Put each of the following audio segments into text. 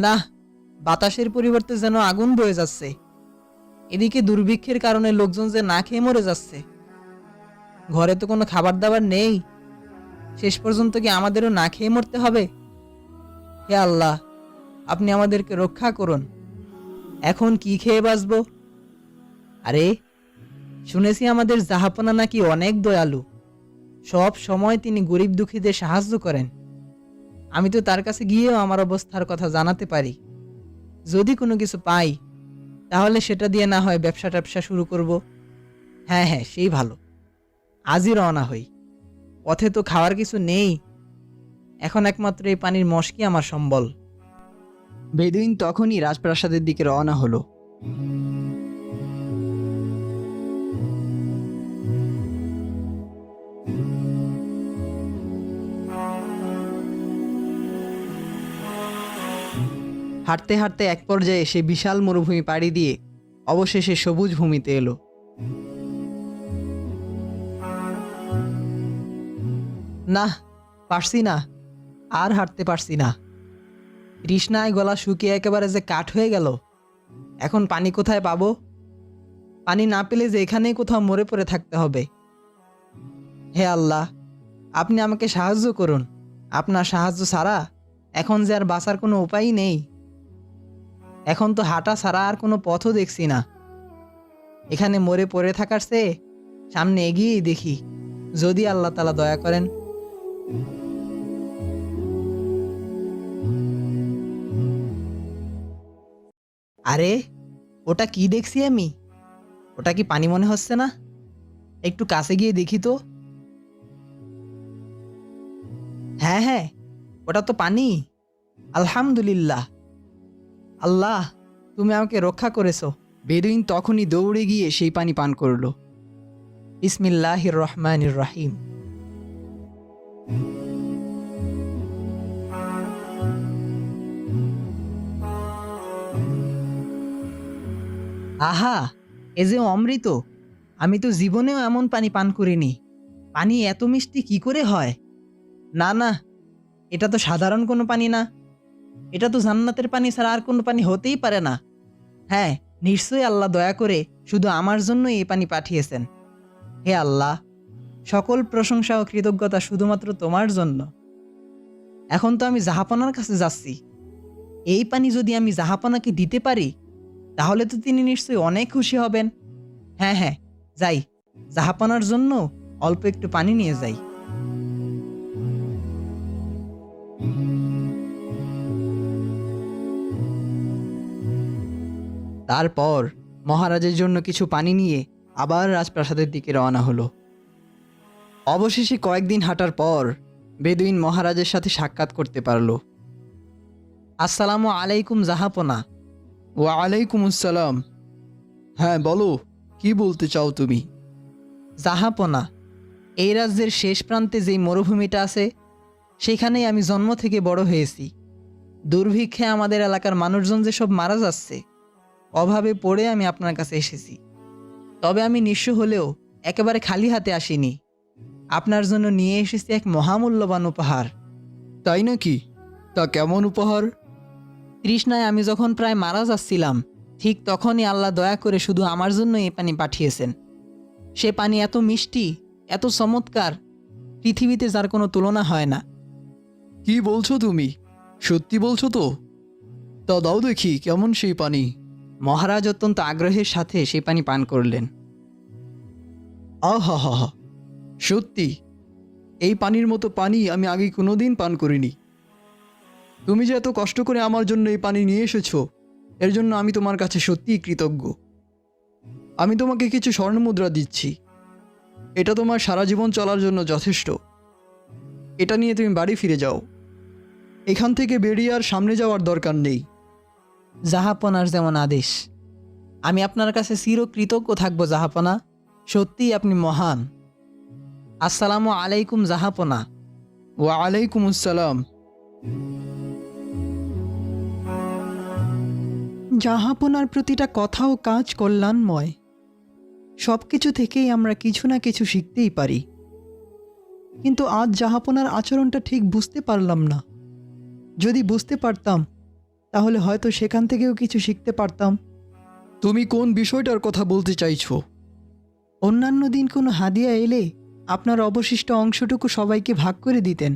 না, বাতাসের পরিবর্তে যেন আগুন বয়ে যাচ্ছে। এদিকে দুর্ভিক্ষের কারণে লোকজন যে না খেয়ে মরে যাচ্ছে। ঘরে তো কোনো খাবার দাবার নেই। শেষ পর্যন্ত কি আমাদেরও না খেয়ে মরতে হবে? হে আল্লাহ, আপনি আমাদেরকে রক্ষা করুন। এখন কি খেয়ে বাঁচবো? আরে, শুনেছি আমাদের জাহাপনা নাকি অনেক দয়ালু। সব সময় তিনি গরিব দুঃখীদের সাহায্য করেন। আমি তো তার কাছে গিয়েও আমার অবস্থার কথা জানাতে পারি। যদি কোনো কিছু পাই, তাহলে সেটা দিয়ে না হয় ব্যবসা ট্যাবসা শুরু করব। হ্যাঁ হ্যাঁ, সেই ভালো। আজই রওনা হই। পথে তো খাওয়ার কিছু নেই। এখন একমাত্র এই পানির মশকই আমার সম্বল। বেদুইন তখনই রাজপ্রাসাদের দিকে রওনা হলো। হাঁটতে হাঁটতে এক পর্যায়ে সে বিশাল মরুভূমি পাড়ি দিয়ে অবশেষে সবুজ ভূমিতে এলো। না, পারছি না, আর হাঁটতে পারছি না। তৃষ্ণায় গলা শুকিয়ে একেবারে যে কাঠ হয়ে গেল। এখন পানি কোথায় পাবো? পানি না পেলে যে এখানেই কোথাও মরে পড়ে থাকতে হবে। হে আল্লাহ, আপনি আমাকে সাহায্য করুন। আপনার সাহায্য ছাড়া এখন যে আর বাঁচার কোনো উপায়ই নেই। এখন তো হাঁটা ছাড়া আর কোনো পথও দেখছি না। এখানে মরে পড়ে থাকার চেয়ে সামনে এগিয়েই দেখি, যদি আল্লাহ তাআলা দয়া করেন। আরে, ওটা কি দেখছি আমি? ওটা কি পানি মনে হচ্ছে না? একটু কাছে গিয়ে দেখি তো। হ্যাঁ হ্যাঁ, ওটা তো পানি। আলহামদুলিল্লাহ। আল্লাহ, তুমি আমাকে রক্ষা করেছো। বেদুইন তখনই দৌড়ে গিয়ে সেই পানি পান করলো। বিসমিল্লাহির রহমানির রহিম। আহা, এ যে অমৃত। আমি তো জীবনেও এমন পানি পান করিনি। পানি এত মিষ্টি কি করে হয়? না না, এটা তো সাধারণ কোনো পানি না। এটা তো জান্নাতের পানি ছাড়া আর কোনো পানি হতেই পারে না। হ্যাঁ, নিশ্চয়ই আল্লাহ দয়া করে শুধু আমার জন্যই এই পানি পাঠিয়েছেন। হে আল্লাহ, সকল প্রশংসা ও কৃতজ্ঞতা শুধুমাত্র তোমার জন্য। এখন তো আমি জাহাপনার কাছে যাচ্ছি। এই পানি যদি আমি জাহাপনাকে দিতে পারি, তাহলে তো তিনি নিশ্চয়ই অনেক খুশি হবেন। হ্যাঁ হ্যাঁ, যাই, জাহাপনার জন্য অল্প একটু পানি নিয়ে যাই। তারপর মহারাজের জন্য কিছু পানি নিয়ে আবার রাজপ্রাসাদের দিকে রওনা হলো। অবশেষে কয়েকদিন হাঁটার পর বেদুইন মহারাজের সাথে সাক্ষাৎ করতে পারল। আসসালামু আলাইকুম জাহাপনা। ওয়ালাইকুম আসসালাম। হ্যাঁ, বলো, কি বলতে চাও তুমি? জাহাপনা, এই রাজ্যের শেষ প্রান্তে যেই মরুভূমিটা আছে, সেখানেই আমি জন্ম থেকে বড় হয়েছি। দুর্ভিক্ষে আমাদের এলাকার মানুষজন যেসব মারা যাচ্ছে, অভাবে পড়ে আমি আপনার কাছে এসেছি। তবে আমি নিঃস্ব হলেও একেবারে খালি হাতে আসিনি। আপনার জন্য নিয়ে এসেছি এক মহামূল্যবান উপহার। তাই নাকি? তা কেমন উপহার? তৃষ্ণায় আমি যখন প্রায় মারা যাচ্ছিলাম, ঠিক তখনই আল্লাহ দয়া করে শুধু আমার জন্য এই পানি পাঠিয়েছেন। সে পানি এত মিষ্টি, এত চমৎকার, পৃথিবীতে যার কোনো তুলনা হয় না। কি বলছো তুমি? সত্যি বলছো তো? তা দাও দেখি কেমন সেই পানি। মহারাজ অত্যন্ত আগ্রহের সাথে সেই পানি পান করলেন। আহা হা হা, সত্যি এই পানির মতো পানি আমি আগে কোনোদিন পান করিনি। তুমি যে এত কষ্ট করে আমার জন্য এই পানি নিয়ে এসেছো, এর জন্য আমি তোমার কাছে সত্যিই কৃতজ্ঞ। আমি তোমাকে কিছু স্বর্ণমুদ্রা দিচ্ছি। এটা তোমার সারা জীবন চলার জন্য যথেষ্ট। এটা নিয়ে তুমি বাড়ি ফিরে যাও। এখান থেকে বেরিয়ে আর সামনে যাওয়ার দরকার নেই। জাহাপনার যেমন আদেশ। আমি আপনার কাছে চিরকৃতজ্ঞ থাকবো জাহাপনা। সত্যিই আপনি মহান। আসসালামু আলাইকুম জাহাপনা। ওয়ালাইকুম আসসালাম। জাহাপনার প্রতিটা কথা ও কাজ কল্যাণময়। সব কিছু থেকেই আমরা কিছু না কিছু শিখতেই পারি। কিন্তু আজ জাহাপনার আচরণটা ঠিক বুঝতে পারলাম না। যদি বুঝতে পারতাম, তাহলে হয়তো সেখান থেকেও কিছু শিখতে পারতাম। তুমি কোন বিষয়টার কথা বলতে চাইছো? অন্যান্য দিন কোনো হাদিয়া এলে আপনার অবশিষ্ট অংশটুকু সবাইকে ভাগ করে দিতেন,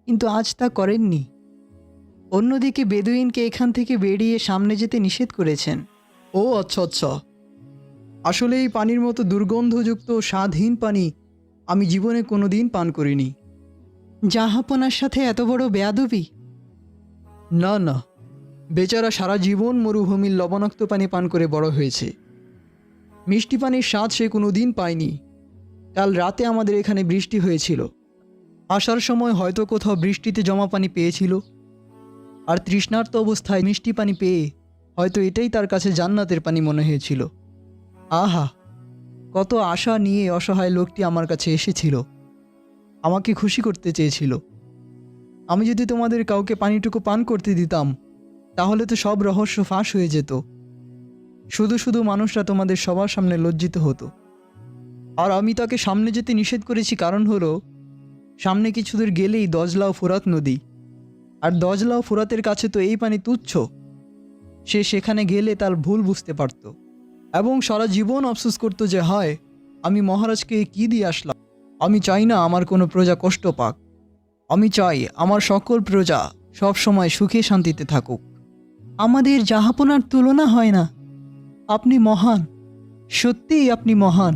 কিন্তু আজ তা করেননি। অন্যদিকে বেদুইনকে এখান থেকে বেরিয়ে সামনে যেতে নিষেধ করেছেন। ও আচ্ছা আচ্ছা, আসলে এই পানির মতো দুর্গন্ধযুক্ত স্বাদহীন পানি আমি জীবনে কোনো দিন পান করিনি। জাহাপনার সাথে এত বড় বেয়াদবি! না না, বেচারা সারা জীবন মরুভূমির লবণাক্ত পানি পান করে বড় হয়েছে। মিষ্টি পানির স্বাদ সে কোনো দিন পায়নি। কাল রাতে আমাদের এখানে বৃষ্টি হয়েছিল। আসার সময় হয়তো কোথাও বৃষ্টিতে জমা পানি পেয়েছিল, আর তৃষ্ণার্ত অবস্থায় মিষ্টি পানি পেয়ে হয়তো এটাই তার কাছে জান্নাতের পানি মনে হয়েছিল। আহা, কত আশা নিয়ে অসহায় লোকটি আমার কাছে এসেছিল, আমাকে খুশি করতে চেয়েছিল। আমি যদি তোমাদের কাউকে পানিটুকু পান করতে দিতাম, তাহলে তো সব রহস্য ফাঁস হয়ে যেত। শুধু শুধু মানুষরা তোমাদের সবার সামনে লজ্জিত হতো। আর আমি তাকে সামনে যেতে নিষেধ করেছি, কারণ হলো সামনে কিছু দূর গেলেই দজলা ও ফোরাত নদী, আর দজলা ও ফোরাতের কাছে তো এই পানি তুচ্ছ। সে সেখানে গেলে তার ভুল বুঝতে পারত এবং সারা জীবন আফসোস করতো যে হায়, আমি মহারাজকে কি দিয়ে আসলাম। আমি চাই না আমার কোনো প্রজা কষ্ট পাক। আমি চাই আমার সকল প্রজা সব সময় সুখে শান্তিতে থাকুক। আমাদের জাহাপনার তুলনা হয় না। আপনি মহান, সত্যিই আপনি মহান।